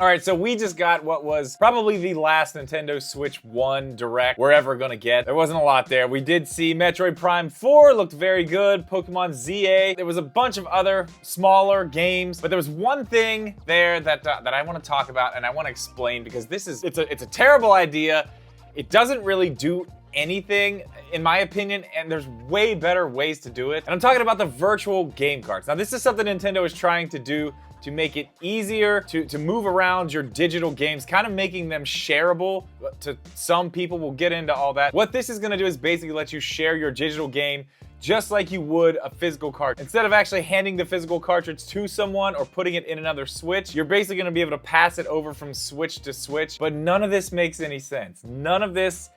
All right, so we just got what was probably the last Nintendo Switch 1 Direct we're ever gonna get. There wasn't a lot there. We did see Metroid Prime 4, looked very good, Pokemon ZA. There was a bunch of other smaller games, but there was one thing there that I wanna talk about and I wanna explain because it's a terrible idea. It doesn't really do anything, in my opinion, and there's way better ways to do it. And I'm talking about the virtual game cards. Now, this is something Nintendo is trying to do to make it easier to move around your digital games, kind of making them shareable to some people. We'll get into all that. What this is gonna do is basically let you share your digital game just like you would a physical card. Instead of actually handing the physical cartridge to someone or putting it in another Switch, you're basically gonna be able to pass it over from Switch to Switch, but none of this makes any sense. None of this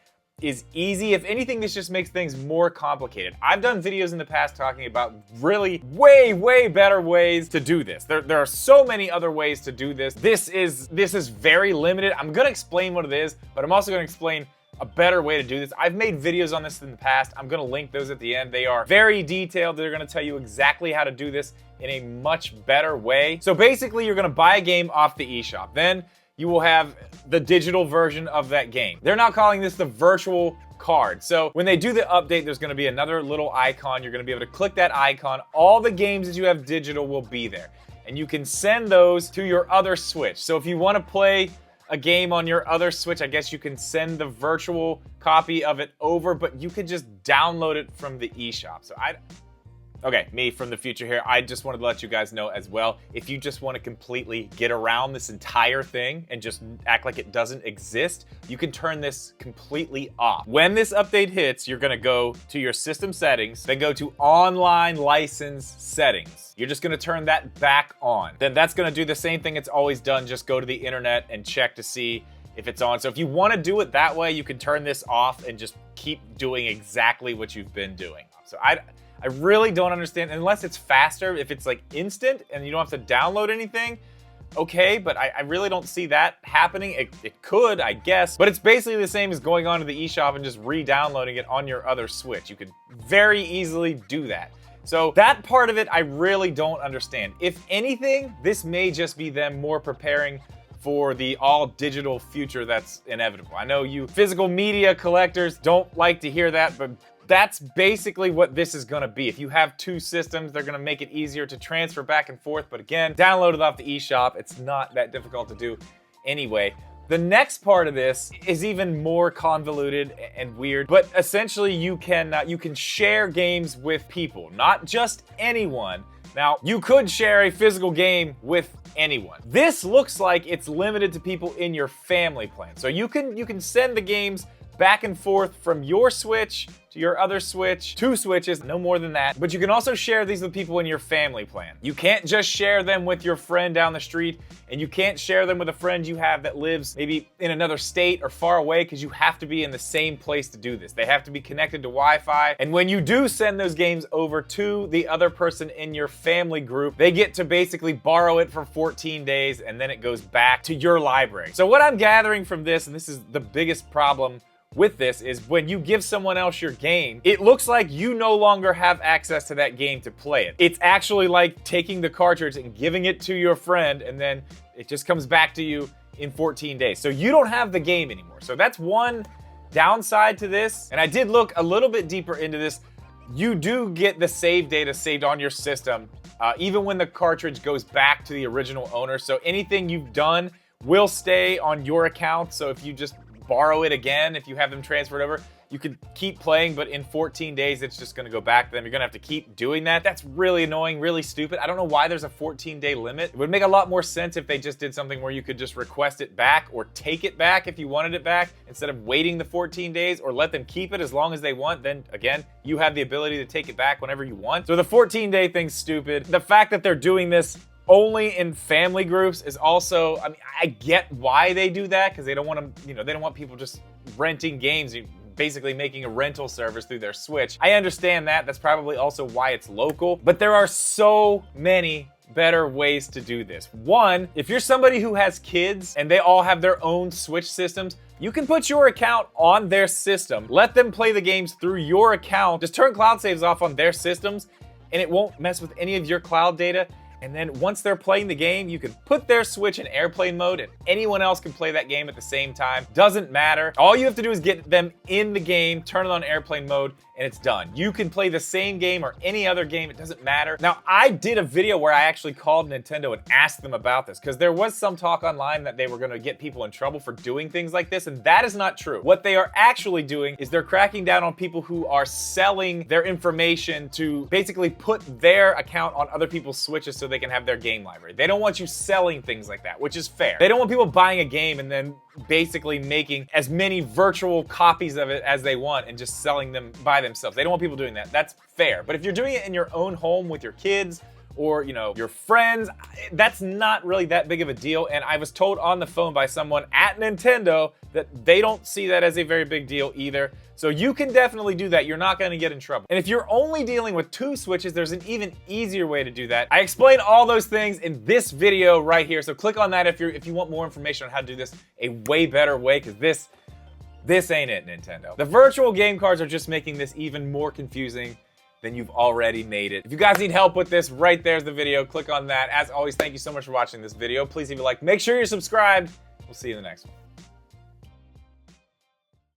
is easy. If anything, this just makes things more complicated. I've done videos in the past talking about really way better ways to do this. There are so many other ways to do this. This is very limited. I'm gonna explain what it is, but I'm also gonna explain a better way to do this. I've made videos on this in the past. I'm gonna link those at the end. They are very detailed. They're gonna tell you exactly how to do this in a much better way. So basically, you're gonna buy a game off the eShop. Then you will have the digital version of that game. They're now calling this the virtual card. So when they do the update, there's gonna be another little icon. You're gonna be able to click that icon. All the games that you have digital will be there. And you can send those to your other Switch. So if you wanna play a game on your other Switch, I guess you can send the virtual copy of it over, but you could just download it from the eShop. Okay, me from the future here. I just wanted to let you guys know as well, if you just want to completely get around this entire thing and just act like it doesn't exist, you can turn this completely off. When this update hits, you're gonna go to your system settings, then go to online license settings. You're just gonna turn that back on. Then that's gonna do the same thing it's always done, just go to the internet and check to see if it's on. So if you wanna do it that way, you can turn this off and just keep doing exactly what you've been doing. So I really don't understand, unless it's faster, if it's like instant and you don't have to download anything, okay, but I really don't see that happening. It could, I guess, but it's basically the same as going onto the eShop and just re-downloading it on your other Switch. You could very easily do that. So that part of it, I really don't understand. If anything, this may just be them more preparing for the all-digital future that's inevitable. I know you physical media collectors don't like to hear that, but that's basically what this is gonna be. If you have two systems, they're gonna make it easier to transfer back and forth, but again, download it off the eShop. It's not that difficult to do anyway. The next part of this is even more convoluted and weird, but essentially you can share games with people, not just anyone. Now, you could share a physical game with anyone. This looks like it's limited to people in your family plan. So you can send the games back and forth from your Switch to your other Switch, 2 Switches, no more than that. But you can also share these with people in your family plan. You can't just share them with your friend down the street, and you can't share them with a friend you have that lives maybe in another state or far away, because you have to be in the same place to do this. They have to be connected to Wi-Fi. And when you do send those games over to the other person in your family group, they get to basically borrow it for 14 days, and then it goes back to your library. So what I'm gathering from this, and this is the biggest problem with this, is when you give someone else your game, it looks like you no longer have access to that game to play it. It's actually like taking the cartridge and giving it to your friend, and then it just comes back to you in 14 days. So you don't have the game anymore. So that's one downside to this. And I did look a little bit deeper into this. You do get the save data saved on your system, even when the cartridge goes back to the original owner. So anything you've done will stay on your account. So if you just borrow it again, if you have them transferred over, you could keep playing, but in 14 days, it's just gonna go back to them. You're gonna have to keep doing that. That's really annoying, really stupid. I don't know why there's a 14-day limit. It would make a lot more sense if they just did something where you could just request it back or take it back if you wanted it back, instead of waiting the 14 days, or let them keep it as long as they want. Then again, you have the ability to take it back whenever you want. So the 14-day thing's stupid. The fact that they're doing this only in family groups is also, I mean, I get why they do that, because they don't want to, they don't want people just renting games, basically making a rental service through their Switch. I understand that. That's probably also why it's local, but there are so many better ways to do this. One, if you're somebody who has kids and they all have their own Switch systems, you can put your account on their system, let them play the games through your account, just turn cloud saves off on their systems, and it won't mess with any of your cloud data. And then once they're playing the game, you can put their Switch in airplane mode and anyone else can play that game at the same time. Doesn't matter. All you have to do is get them in the game, turn it on airplane mode, and it's done. You can play the same game or any other game, it doesn't matter. Now, I did a video where I actually called Nintendo and asked them about this, because there was some talk online that they were gonna get people in trouble for doing things like this, and that is not true. What they are actually doing is they're cracking down on people who are selling their information to basically put their account on other people's Switches so they can have their game library. They don't want you selling things like that, which is fair. They don't want people buying a game and then basically making as many virtual copies of it as they want and just selling them by themselves. They don't want people doing that. That's fair. But if you're doing it in your own home with your kids or, you know, your friends, that's not really that big of a deal. And I was told on the phone by someone at Nintendo that they don't see that as a very big deal either. So you can definitely do that. You're not going to get in trouble. And if you're only dealing with 2 Switches, there's an even easier way to do that. I explain all those things in this video right here. So click on that if you want more information on how to do this a way better way, because this ain't it, Nintendo. The virtual game cards are just making this even more confusing than you've already made it. If you guys need help with this, right there's the video. Click on that. As always, thank you so much for watching this video. Please leave a like. Make sure you're subscribed. We'll see you in the next one.